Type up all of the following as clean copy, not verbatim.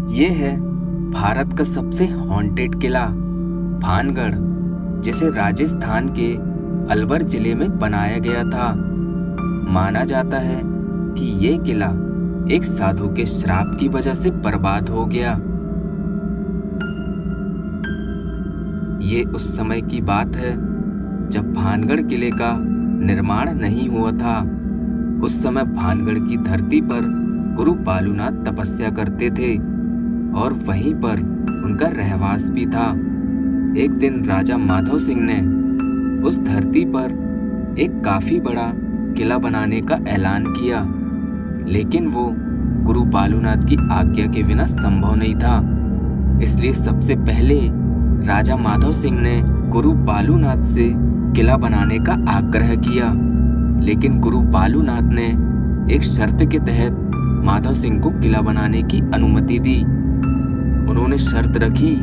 ये है भारत का सबसे हॉन्टेड किला भानगढ़, जिसे राजस्थान के अलवर जिले में बनाया गया था। माना जाता है कि ये किला एक साधु के श्राप की वजह से बर्बाद हो गया। ये उस समय की बात है जब भानगढ़ किले का निर्माण नहीं हुआ था। उस समय भानगढ़ की धरती पर गुरु बालूनाथ तपस्या करते थे और वहीं पर उनका रहवास भी था। एक दिन राजा माधव सिंह ने उस धरती पर एक काफी बड़ा किला बनाने का ऐलान किया, लेकिन वो गुरु बालूनाथ की आज्ञा के बिना संभव नहीं था। इसलिए सबसे पहले राजा माधव सिंह ने गुरु बालूनाथ से किला बनाने का आग्रह किया, लेकिन गुरु बालूनाथ ने एक शर्त के तहत माधव सिंह को किला बनाने की अनुमति दी। उन्होंने शर्त रखी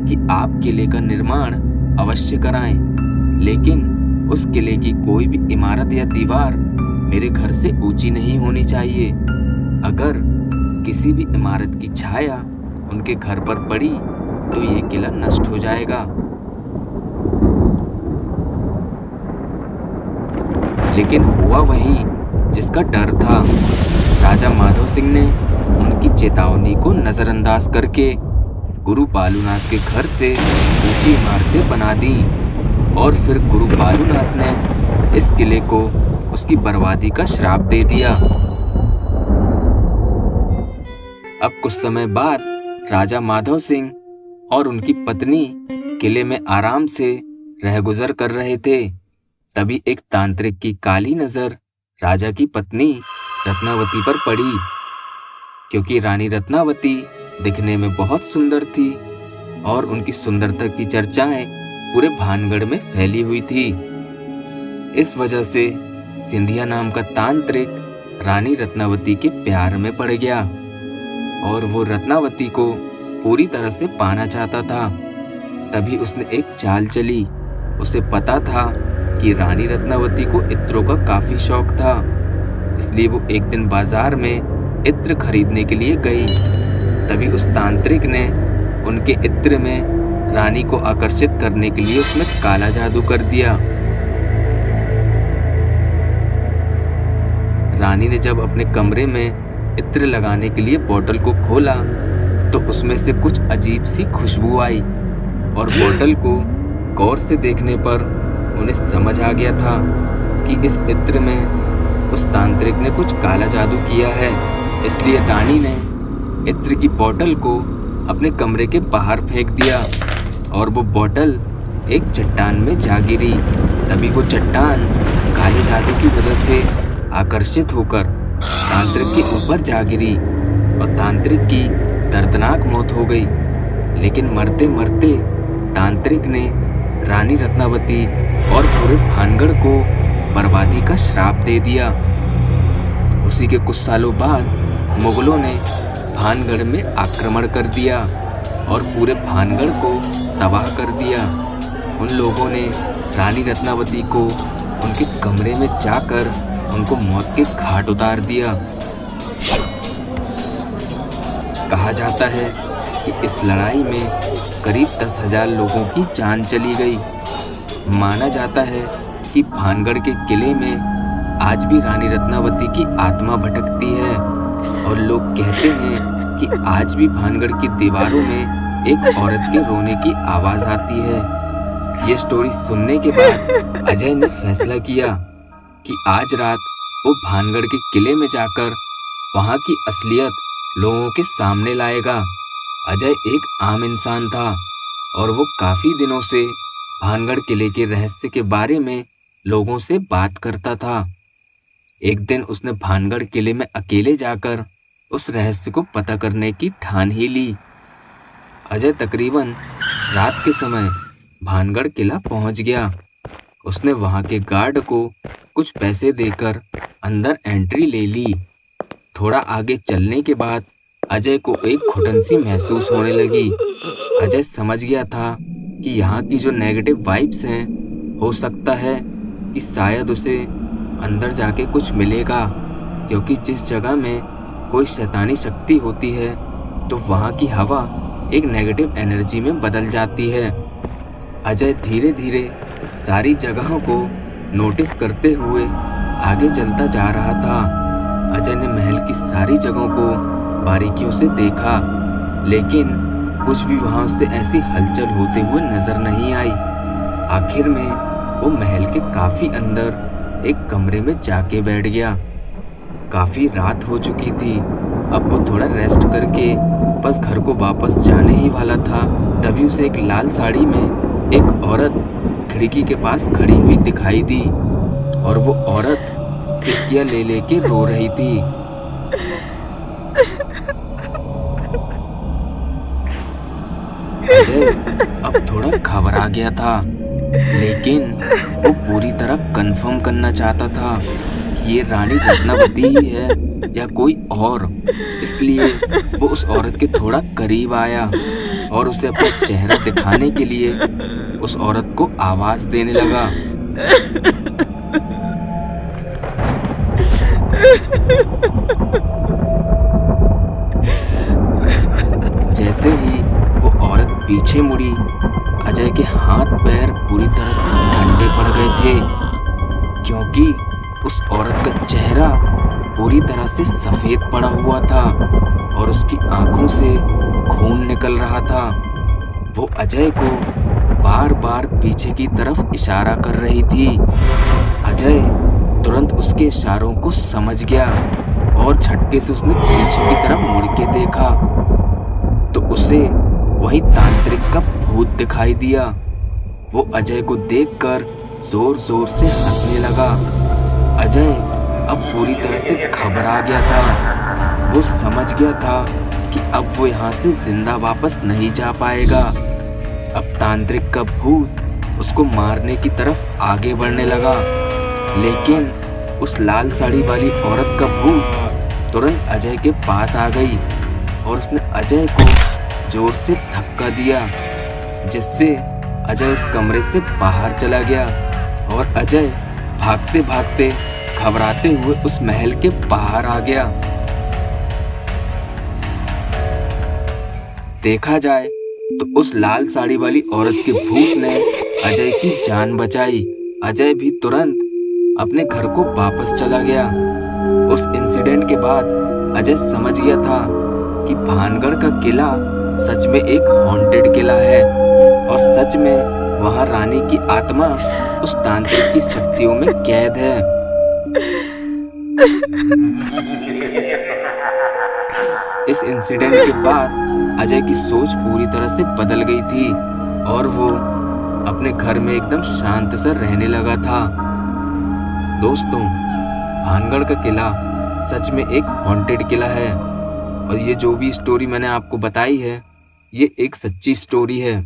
कि आप किले का निर्माण अवश्य कराएं, लेकिन उस किले की कोई भी इमारत या दीवार मेरे घर से ऊंची नहीं होनी चाहिए। अगर किसी भी इमारत की छाया उनके घर पर पड़ी तो ये किला नष्ट हो जाएगा। लेकिन हुआ वही जिसका डर था। राजा माधव सिंह ने उनकी चेतावनी को नजरअंदाज करके गुरु बालूनाथ के घर से ऊंची इमारतें बना दी और फिर गुरु बालूनाथ ने इस किले को उसकी बर्बादी का श्राप दे दिया। अब कुछ समय बाद राजा माधव सिंह और उनकी पत्नी किले में आराम से रहगुजर कर रहे थे। तभी एक तांत्रिक की काली नजर राजा की पत्नी रत्नावती पर पड़ी, क्योंकि रानी रत्नावती दिखने में बहुत सुंदर थी और उनकी सुंदरता की चर्चाएं पूरे भानगढ़ में फैली हुई थी। इस वजह से सिंधिया नाम का तांत्रिक रानी रत्नावती के प्यार में पड़ गया और वो रत्नावती को पूरी तरह से पाना चाहता था। तभी उसने एक चाल चली। उसे पता था कि रानी रत्नावती को इत्रों का काफी शौक था, इसलिए वो एक दिन बाजार में इत्र खरीदने के लिए गई। तभी उस तांत्रिक ने उनके इत्र में रानी को आकर्षित करने के लिए उसमें काला जादू कर दिया। रानी ने जब अपने कमरे में इत्र लगाने के लिए बोतल को खोला तो उसमें से कुछ अजीब सी खुशबू आई और बोतल को गौर से देखने पर उन्हें समझ आ गया था कि इस इत्र में उस तांत्रिक ने कुछ काला जादू किया है। इसलिए रानी ने इत्र की बोतल को अपने कमरे के बाहर फेंक दिया और वो बोतल एक चट्टान में जा गिरी। तभी वो चट्टान काले जादू की वजह से आकर्षित होकर तांत्रिक के ऊपर जा गिरी और तांत्रिक की दर्दनाक मौत हो गई। लेकिन मरते मरते तांत्रिक ने रानी रत्नावती और पूरे भानगढ़ को बर्बादी का श्राप दे दिया। उसी के कुछ सालों बाद मुगलों ने भानगढ़ में आक्रमण कर दिया और पूरे भानगढ़ को तबाह कर दिया। उन लोगों ने रानी रत्नावती को उनके कमरे में जाकर उनको मौत के घाट उतार दिया। कहा जाता है कि इस लड़ाई में करीब 10,000 लोगों की जान चली गई। माना जाता है कि भानगढ़ के किले में आज भी रानी रत्नावती की आत्मा भटकती है और लोग कहते हैं कि आज भी भानगढ़ की दीवारों में एक औरत के रोने की आवाज आती है। ये स्टोरी सुनने के बाद अजय ने फैसला किया कि आज रात वो भानगढ़ के किले में जाकर वहां की असलियत लोगों के सामने लाएगा। अजय एक आम इंसान था और वो काफी दिनों से भानगढ़ किले के रहस्य के बारे में लोगों से बात करता था। एक दिन उसने भानगढ़ किले में अकेले जाकर उस रहस्य को पता करने की ठान ही ली। अजय तकरीबन रात के समय भानगढ़ किला पहुंच गया। उसने वहां के गार्ड को कुछ पैसे देकर अंदर एंट्री ले ली। थोड़ा आगे चलने के बाद अजय को एक घुटन सी महसूस होने लगी। अजय समझ गया था कि यहाँ की जो नेगेटिव वाइब्स हैं, हो सकता है कि शायद उसे अंदर जाके कुछ मिलेगा, क्योंकि जिस जगह में कोई शैतानी शक्ति होती है तो वहाँ की हवा एक नेगेटिव एनर्जी में बदल जाती है। अजय धीरे धीरे सारी जगहों को नोटिस करते हुए आगे चलता जा रहा था। अजय ने महल की सारी जगहों को बारीकियों से देखा, लेकिन कुछ भी वहाँ उससे ऐसी हलचल होते हुए नजर नहीं आई। आखिर में वो महल के काफी अंदर एक कमरे में जाके बैठ गया। काफी रात हो चुकी थी। अब वो थोड़ा रेस्ट करके बस घर को वापस जाने ही वाला था, तभी उसे एक लाल साड़ी में एक औरत खिड़की के पास खड़ी हुई दिखाई दी और वो औरत सिसकियां ले लेके रो रही थी। अजय अब थोड़ा घबरा गया था, लेकिन वो पूरी तरह कंफर्म करना चाहता था कि ये रानी रत्नावती ही है या कोई और। इसलिए वो उस औरत के थोड़ा करीब आया और उसे अपना चेहरा दिखाने के लिए उस औरत को आवाज देने लगा। जैसे ही वो औरत पीछे मुड़ी, अजय के हाथ पैर पूरी तरह से ठंडे पड़ गए थे, क्योंकि उस औरत का चेहरा पूरी तरह से सफेद पड़ा हुआ था और उसकी आंखों से खून निकल रहा था। वो अजय को बार बार पीछे की तरफ इशारा कर रही थी। अजय तुरंत उसके इशारों को समझ गया और झटके से उसने पीछे की तरफ मुड़ के देखा तो उसे वही तांत्रिक का भूत दिखाई दिया। वो अजय को देखकर जोर जोर से हंसने लगा। अजय अब पूरी तरह से घबरा गया था। वो समझ गया था कि अब वो यहाँ से जिंदा वापस नहीं जा पाएगा। अब तांत्रिक का भूत उसको मारने की तरफ आगे बढ़ने लगा, लेकिन उस लाल साड़ी वाली औरत का भूत तुरंत अजय के पास आ गई और उसने अजय को जोर से धक्का दिया, जिससे अजय उस कमरे से बाहर चला गया और अजय भागते भागते घबराते हुए उस महल के बाहर आ गया। देखा जाए तो उस लाल साड़ी वाली औरत के भूत ने अजय की जान बचाई। अजय भी तुरंत अपने घर को वापस चला गया। उस इंसिडेंट के बाद अजय समझ गया था कि भानगढ़ का किला सच में एक हॉन्टेड किला है और सच में वहां रानी की आत्मा उस तांत्रिक की शक्तियों में कैद है। इस इंसिडेंट के बाद अजय की सोच पूरी तरह से बदल गई थी और वो अपने घर में एकदम शांत सा रहने लगा था। दोस्तों, भानगढ़ का किला सच में एक हॉन्टेड किला है और ये जो भी स्टोरी मैंने आपको बताई है, ये एक सच्ची स्टोरी है।